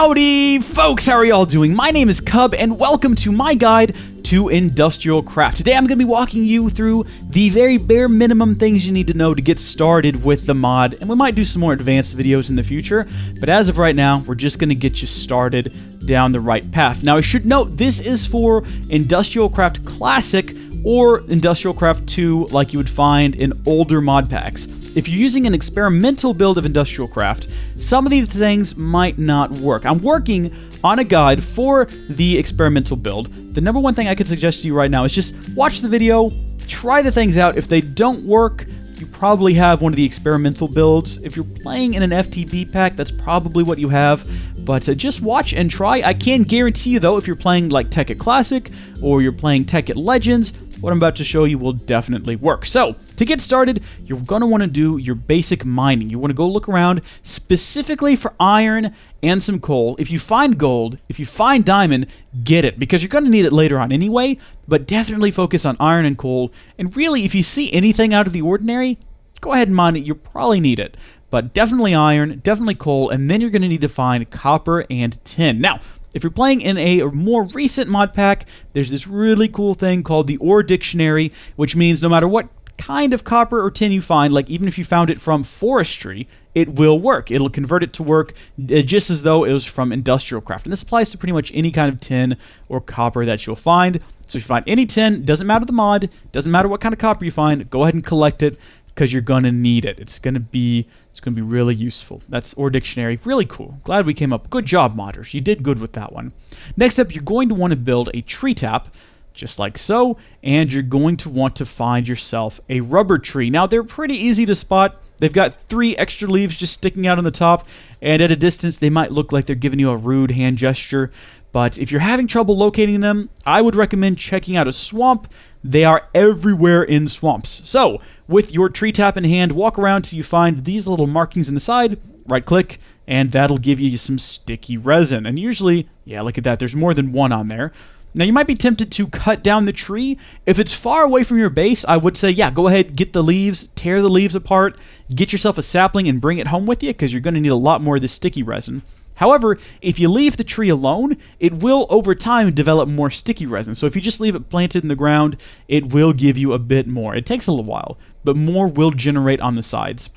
Howdy, folks! How are y'all doing? My name is Cub, and welcome to my guide to industrial craft. Today I'm going to be walking you through the very bare minimum things you need to know to get started with the mod, and we might do some more advanced videos in the future, but as of right now, we're just going to get you started down the right path. Now, I should note, this is for Industrial Craft Classic or Industrial Craft 2 like you would find in older mod packs. If you're using an experimental build of Industrial Craft, some of these things might not work. I'm working on a guide for the experimental build. The number one thing I could suggest to you right now is just watch the video, try the things out. If they don't work, you probably have one of the experimental builds. If you're playing in an FTB pack, that's probably what you have. But just watch and try. I can guarantee you, though, if you're playing like Tekkit Classic or you're playing Tekkit Legends, what I'm about to show you will definitely work. So, to get started, you're going to want to do your basic mining. You want to go look around specifically for iron and some coal. If you find gold, if you find diamond, get it, because you're going to need it later on anyway, but definitely focus on iron and coal. And really, if you see anything out of the ordinary, go ahead and mine it. You'll probably need it. But definitely iron, definitely coal, and then you're going to need to find copper and tin. Now, if you're playing in a more recent mod pack, there's this really cool thing called the Ore Dictionary, which means no matter what kind of copper or tin you find, like even if you found it from forestry, it will work. It'll convert it to work just as though it was from industrial craft. And this applies to pretty much any kind of tin or copper that you'll find. So if you find any tin, doesn't matter the mod, doesn't matter what kind of copper you find, go ahead and collect it, because you're going to need it. It's going to be really useful. That's Ore Dictionary. Really cool. Glad we came up. Good job, modders. You did good with that one. Next up, you're going to want to build a tree tap, just like so, and you're going to want to find yourself a rubber tree. Now, they're pretty easy to spot. They've got 3 extra leaves just sticking out on the top, and at a distance, they might look like they're giving you a rude hand gesture. But if you're having trouble locating them, I would recommend checking out a swamp. They are everywhere in swamps. So, with your tree tap in hand, walk around till you find these little markings in the side, right-click, and that'll give you some sticky resin. And usually, yeah, look at that, there's more than one on there. Now, you might be tempted to cut down the tree. If it's far away from your base, I would say, yeah, go ahead, get the leaves, tear the leaves apart, get yourself a sapling and bring it home with you, because you're going to need a lot more of this sticky resin. However, if you leave the tree alone, it will, over time, develop more sticky resin. So if you just leave it planted in the ground, it will give you a bit more. It takes a little while, but more will generate on the sides.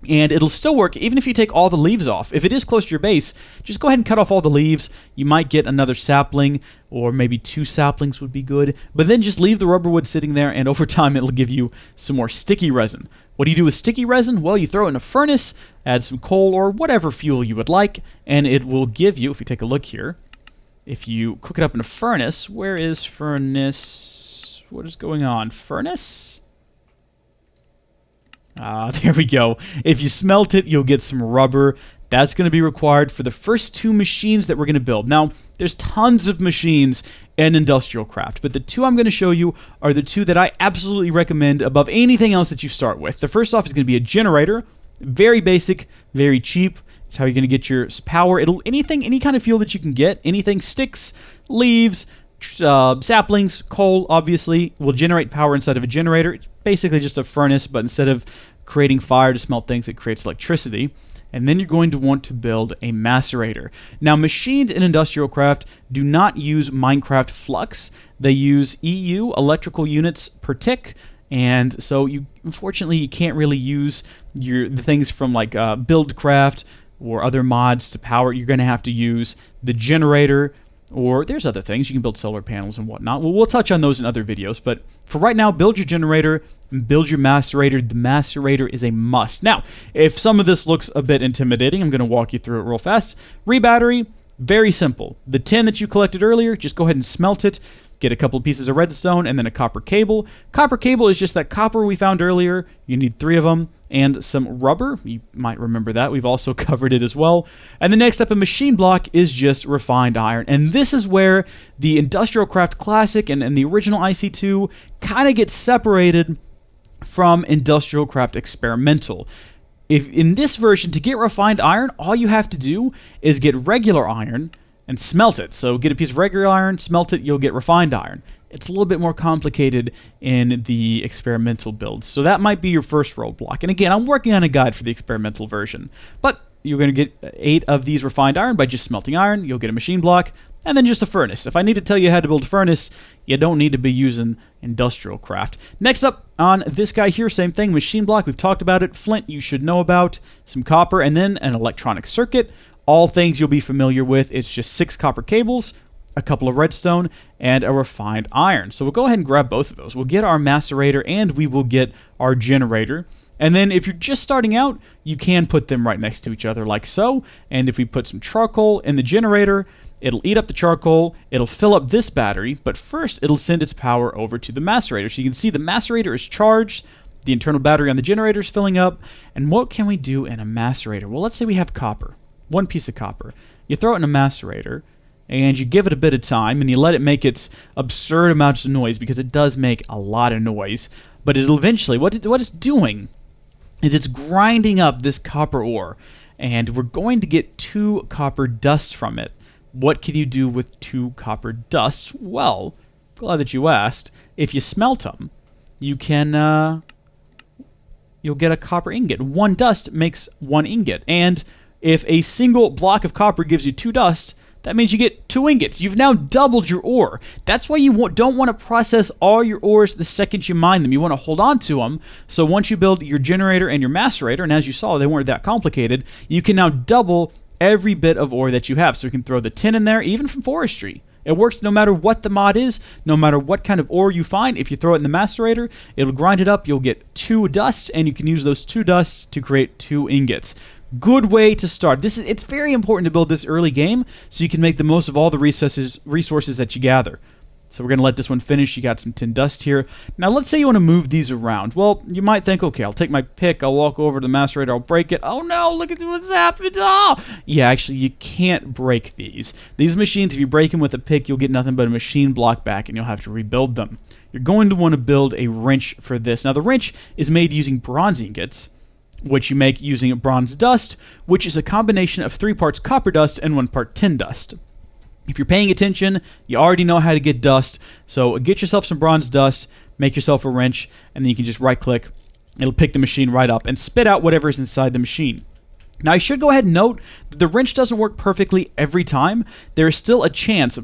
And it'll still work even if you take all the leaves off. If it is close to your base, just go ahead and cut off all the leaves. You might get another sapling, or maybe 2 saplings would be good. But then just leave the rubber wood sitting there, and over time it'll give you some more sticky resin. What do you do with sticky resin? Well, you throw it in a furnace, add some coal or whatever fuel you would like, and it will give you, if you take a look here, if you cook it up in a furnace, where is furnace? What is going on? Furnace? There we go. If you smelt it, you'll get some rubber. That's going to be required for the first 2 machines that we're going to build. Now, there's tons of machines in industrial craft, but the 2 I'm going to show you are the 2 that I absolutely recommend above anything else that you start with. The first off is going to be a generator. Very basic, very cheap. It's how you're going to get your power. Any kind of fuel that you can get, anything, sticks, leaves, saplings, coal, obviously, will generate power inside of a generator. It's basically just a furnace, but instead of creating fire to smelt things, it creates electricity. And then you're going to want to build a macerator. Now, machines in industrial craft do not use Minecraft Flux. They use EU, electrical units per tick. And so, unfortunately, you can't really use the things from like Buildcraft or other mods to power. You're going to have to use the generator, or there's other things. You can build solar panels and whatnot. Well, we'll touch on those in other videos. But for right now, build your generator and build your macerator. The macerator is a must. Now, if some of this looks a bit intimidating, I'm going to walk you through it real fast. Rebattery, very simple. The tin that you collected earlier, just go ahead and smelt it. Get a couple of pieces of redstone and then a copper cable. Copper cable is just that copper we found earlier. You need 3 of them. And some rubber. You might remember that. We've also covered it as well. And the next up, a machine block, is just refined iron. And this is where the Industrial Craft Classic and the original IC2 kind of get separated from Industrial Craft Experimental. If in this version, to get refined iron, all you have to do is get regular iron and smelt it. So get a piece of regular iron, smelt it, you'll get refined iron. It's a little bit more complicated in the experimental builds. So that might be your first roadblock. And again, I'm working on a guide for the experimental version. But you're going to get 8 of these refined iron by just smelting iron. You'll get a machine block, and then just a furnace. If I need to tell you how to build a furnace, you don't need to be using industrial craft. Next up on this guy here, same thing, machine block. We've talked about it. Flint, you should know about. Some copper, and then an electronic circuit. All things you'll be familiar with. It's just 6 copper cables, a couple of redstone, and a refined iron. So we'll go ahead and grab both of those. We'll get our macerator, and we will get our generator. And then if you're just starting out, you can put them right next to each other like so. And if we put some charcoal in the generator, it'll eat up the charcoal, it'll fill up this battery, but first it'll send its power over to the macerator. So you can see the macerator is charged, the internal battery on the generator is filling up. And what can we do in a macerator? Well, let's say we have copper, 1 piece of copper. You throw it in a macerator, and you give it a bit of time, and you let it make its absurd amounts of noise, because it does make a lot of noise. But it'll eventually, what it's doing is it's grinding up this copper ore, and we're going to get 2 copper dusts from it. What can you do with 2 copper dusts? Well, glad that you asked. If you smelt them, you can, you'll get a copper ingot. 1 dust makes 1 ingot, and if a single block of copper gives you 2 dust, that means you get 2 ingots. You've now doubled your ore. That's why you don't want to process all your ores the second you mine them. You want to hold on to them. So once you build your generator and your macerator, and as you saw, they weren't that complicated, you can now double every bit of ore that you have. So you can throw the tin in there, even from forestry. It works no matter what the mod is, no matter what kind of ore you find. If you throw it in the macerator, it'll grind it up. You'll get 2 dusts, and you can use those 2 dusts to create 2 ingots. Good way to start. It's very important to build this early game so you can make the most of all the resources that you gather. So we're going to let this one finish. You got some tin dust here. Now let's say you want to move these around. Well, you might think, okay, I'll take my pick, I'll walk over to the macerator, I'll break it. Oh no, look at what's happened. Oh! Yeah, actually you can't break these. These machines, if you break them with a pick, you'll get nothing but a machine block back, and you'll have to rebuild them. You're going to want to build a wrench for this. Now the wrench is made using bronze ingots, which you make using bronze dust, which is a combination of 3 parts copper dust and 1 part tin dust. If you're paying attention, you already know how to get dust, so get yourself some bronze dust, make yourself a wrench, and then you can just right-click. It'll pick the machine right up and spit out whatever is inside the machine. Now, I should go ahead and note that the wrench doesn't work perfectly every time. There is still a chance,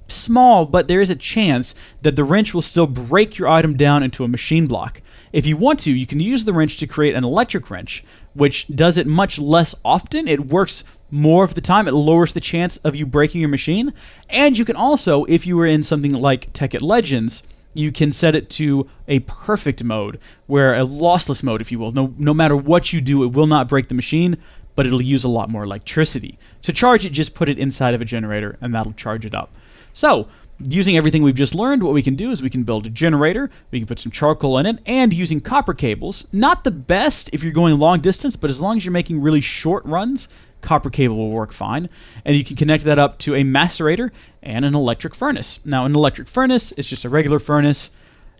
small, but there is a chance that the wrench will still break your item down into a machine block. If you want to, you can use the wrench to create an electric wrench, which does it much less often. It works more of the time. It lowers the chance of you breaking your machine. And you can also, if you were in something like Tekkit Legends, you can set it to a perfect mode, where a lossless mode, if you will. No matter what you do, it will not break the machine, but it'll use a lot more electricity. To charge it, just put it inside of a generator, and that'll charge it up. So, using everything we've just learned, what we can do is we can build a generator, we can put some charcoal in it, and using copper cables, not the best if you're going long distance, but as long as you're making really short runs, copper cable will work fine. And you can connect that up to a macerator and an electric furnace. Now, an electric furnace is just a regular furnace,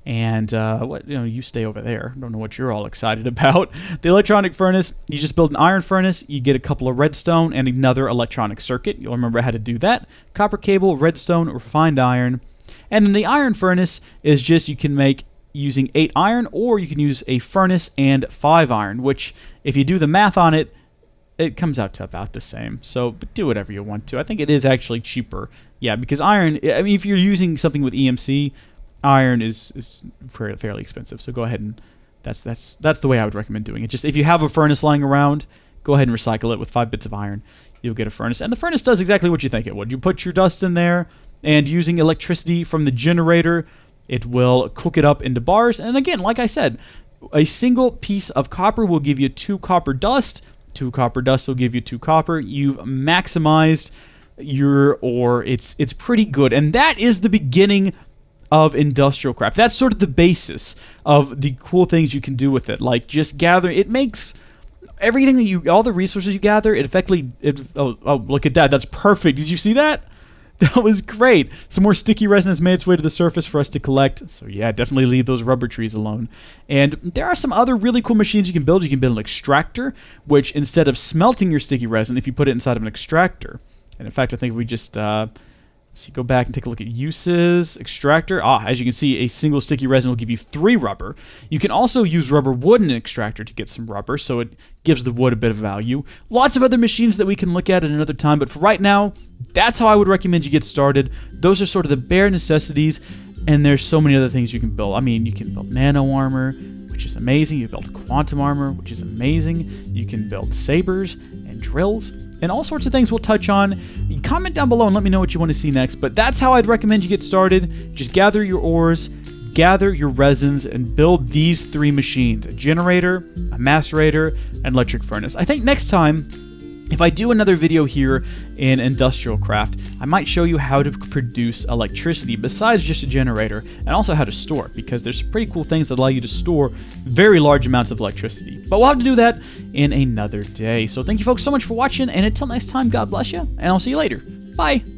and you stay over there. I don't know what you're all excited about. The electronic furnace, you just build an iron furnace, you get a couple of redstone and another electronic circuit. You'll remember how to do that. Copper cable, redstone, refined iron. And then the iron furnace is just, you can make using 8 iron, or you can use a furnace and 5 iron, which if you do the math on it, it comes out to about the same. So but do whatever you want to. I think it is actually cheaper. Yeah, because iron, I mean, if you're using something with EMC, iron is fairly expensive, so go ahead and that's the way I would recommend doing it. Just if you have a furnace lying around, go ahead and recycle it with 5 bits of iron. You'll get a furnace, and the furnace does exactly what you think it would. You put your dust in there, and using electricity from the generator, it will cook it up into bars. And again, like I said, a single piece of copper will give you 2 copper dust. 2 copper dust will give you 2 copper. You've maximized your ore. It's pretty good, and that is the beginning of industrial craft. That's sort of the basis of the cool things you can do with it. Like just gather, it makes everything that all the resources you gather, oh, look at that. That's perfect. Did you see that? That was great. Some more sticky resin has made its way to the surface for us to collect. So yeah, definitely leave those rubber trees alone. And there are some other really cool machines you can build. You can build an extractor, which instead of smelting your sticky resin, if you put it inside of an extractor, and in fact, I think if we just Let's see, go back and take a look at uses. Extractor. As you can see, a single sticky resin will give you 3 rubber. You can also use rubber wood in an extractor to get some rubber, so it gives the wood a bit of value. Lots of other machines that we can look at another time, but for right now, that's how I would recommend you get started. Those are sort of the bare necessities, and there's so many other things you can build. I mean, you can build nano armor, which is amazing. You build quantum armor, which is amazing. You can build sabers and drills and all sorts of things we'll touch on. Comment down below and let me know what you want to see next. But that's how I'd recommend you get started. Just gather your ores, gather your resins, and build these 3 machines: a generator, a macerator, and electric furnace. I think next time, if I do another video here in Industrial Craft, I might show you how to produce electricity besides just a generator, and also how to store it, because there's some pretty cool things that allow you to store very large amounts of electricity. But we'll have to do that in another day. So thank you folks so much for watching, and until next time, God bless you, and I'll see you later. Bye!